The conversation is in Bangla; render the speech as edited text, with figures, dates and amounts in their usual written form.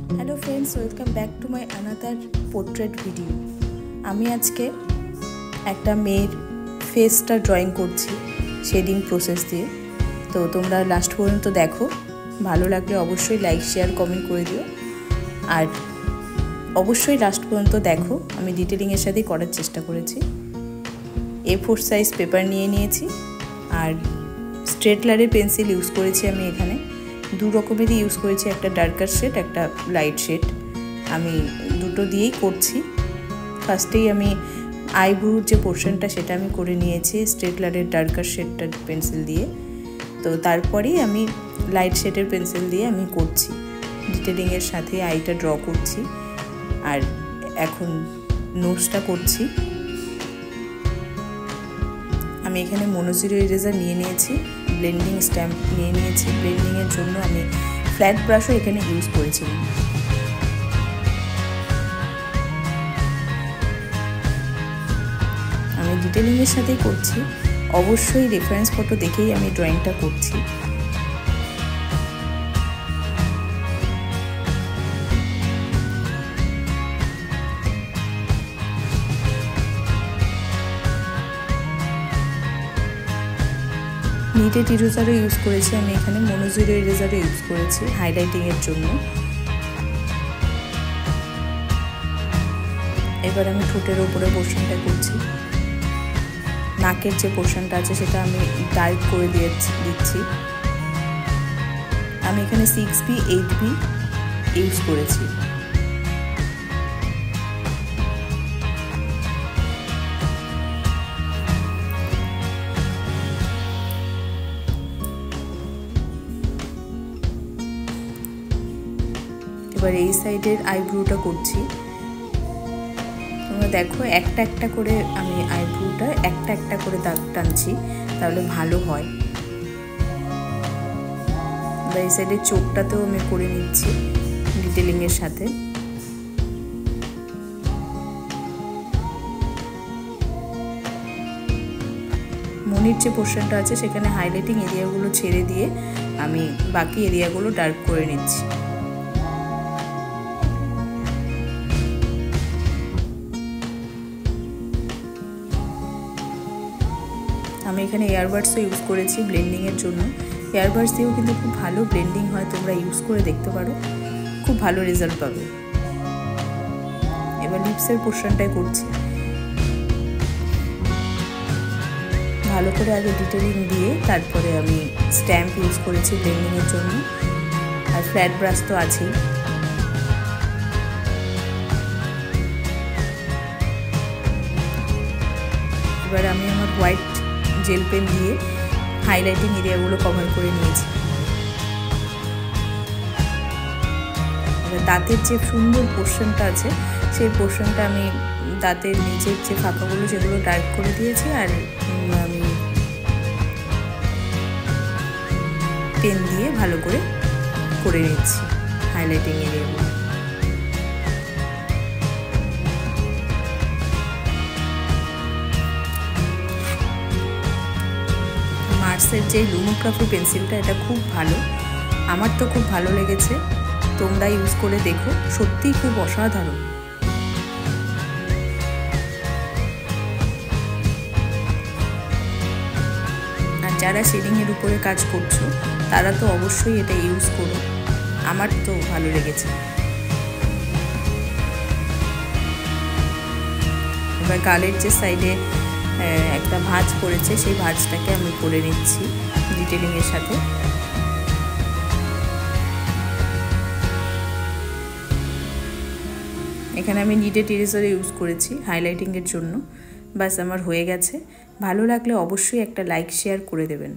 Hello friends, welcome back to my another portrait video. আমি আজকে একটা মেয়ের ফেসটা ড্রয়িং করছি শেডিং প্রসেস দিয়ে। তো তোমরা লাস্ট পর্যন্ত দেখো, ভালো লাগলে অবশ্যই লাইক শেয়ার কমেন্ট করে দিও। আর অবশ্যই লাস্ট পর্যন্ত দেখো, আমি ডিটেলিংয়ের সাথেই করার চেষ্টা করেছি। A4 সাইজ পেপার নিয়ে নিয়েছি আর স্ট্রেটলারের পেন্সিল ইউজ করেছি। আমি এখানে দু রকমেরই ইউজ করেছি, একটা ডার্কার শেড, একটা লাইট শেড। আমি দুটো দিয়েই করছি। ফার্স্টেই আমি আইব্রোর যে পোর্শনটা সেটা আমি করে নিয়েছি স্ট্রেটলারের ডার্কার শেডটা পেন্সিল দিয়ে। তো তারপরেই আমি লাইট শেডের পেন্সিল দিয়ে আমি করছি, ডিটেলিংয়ের সাথে আইটা ড্র করছি। আর এখন নোজটা করছি। আমি এখানে মনোজিরো ইরেজার নিয়ে নিয়েছি, ব্লেন্ডিং স্ট্যাম্প নিয়ে নিয়েছি। ব্লেন্ডিংয়ের জন্য আমি ফ্ল্যাট ব্রাশও এখানে ইউজ করেছিলাম। আমি ডিটেলিংয়ের সাথেই করছি, অবশ্যই রেফারেন্স ফটো দেখেই আমি ড্রয়িংটা করছি। নিটেড ইরেজারও ইউজ করেছি আমি এখানে, মনোজিরো ইরেজারও ইউজ করেছি হাইলাইটিংয়ের জন্য। এবার আমি ঠোঁটের ওপরে পোর্শনটা করছি। নাকের যে পোর্শনটা আছে সেটা আমি ডার্ক করে দিচ্ছি। আমি এখানে 6B 8B ইউজ করেছি। এবার এই সাইডের আইব্রোটা করছি। তোমরা দেখো, একটা একটা করে আমি আইব্রোটা একটা একটা করে দাগ টানছি, তাহলে ভালো হয়। এবার এই সাইডের চোখটাতেও আমি করে নিচ্ছি ডিটেলিংয়ের সাথে। মনির যে পোর্শনটা আছে সেখানে হাইলাইটিং এরিয়াগুলো ছেড়ে দিয়ে আমি বাকি এরিয়াগুলো ডার্ক করে নিচ্ছি। আমি এখানে এয়ারবাডসও ইউজ করেছি ব্লেন্ডিংয়ের জন্য। এয়ারবাডস দিয়েও কিন্তু খুব ভালো ব্লেন্ডিং হয়, তোমরা ইউজ করে দেখতে পারো, খুব ভালো রেজাল্ট পাবে। এবার লিপসের পোর্শনটাই করছি। ভালো করে আগে ডিটেলিং দিয়ে তারপরে আমি স্ট্যাম্প ইউজ করেছি ব্লেন্ডিংয়ের জন্য। আর ফ্ল্যাট ব্রাশ তো আছেই। এবার আমি আমার হোয়াইট জেল পেন দিয়ে হাইলাইটিং এরিয়াগুলো কভার করে নিয়েছি। দাঁতের যে সুন্দর পোর্শনটা আছে সেই পোর্শনটা আমি দাঁতের নিচের যে ফাঁকাগুলো সেগুলো ডার্ক করে দিয়েছি। আর আমি পেন দিয়ে ভালো করে নিচ্ছি হাইলাইটিং এরিয়াগুলো। মার্সের যে লুমোগ্রাফি পেন্সিলটা, এটা খুব ভালো, আমার তো খুব ভালো লেগেছে। তোমরা ইউজ করে দেখো, সত্যিই খুব অসাধারণ। আর যারা শেডিংয়ের উপরে কাজ করছো তারা তো অবশ্যই এটা ইউজ করো, আমার তো ভালো লেগেছে। এবার গালের যে সাইডে একটা ভাঁজ করেছে সেই ভাঁজটাকে আমি করে নিচ্ছি ডিটেলিংয়ের সাথে। এখানে আমি নিটেড ইরেজার ইউজ করেছি হাইলাইটিংয়ের জন্য। বাস আমার হয়ে গেছে। ভালো লাগলে অবশ্যই একটা লাইক শেয়ার করে দেবেন।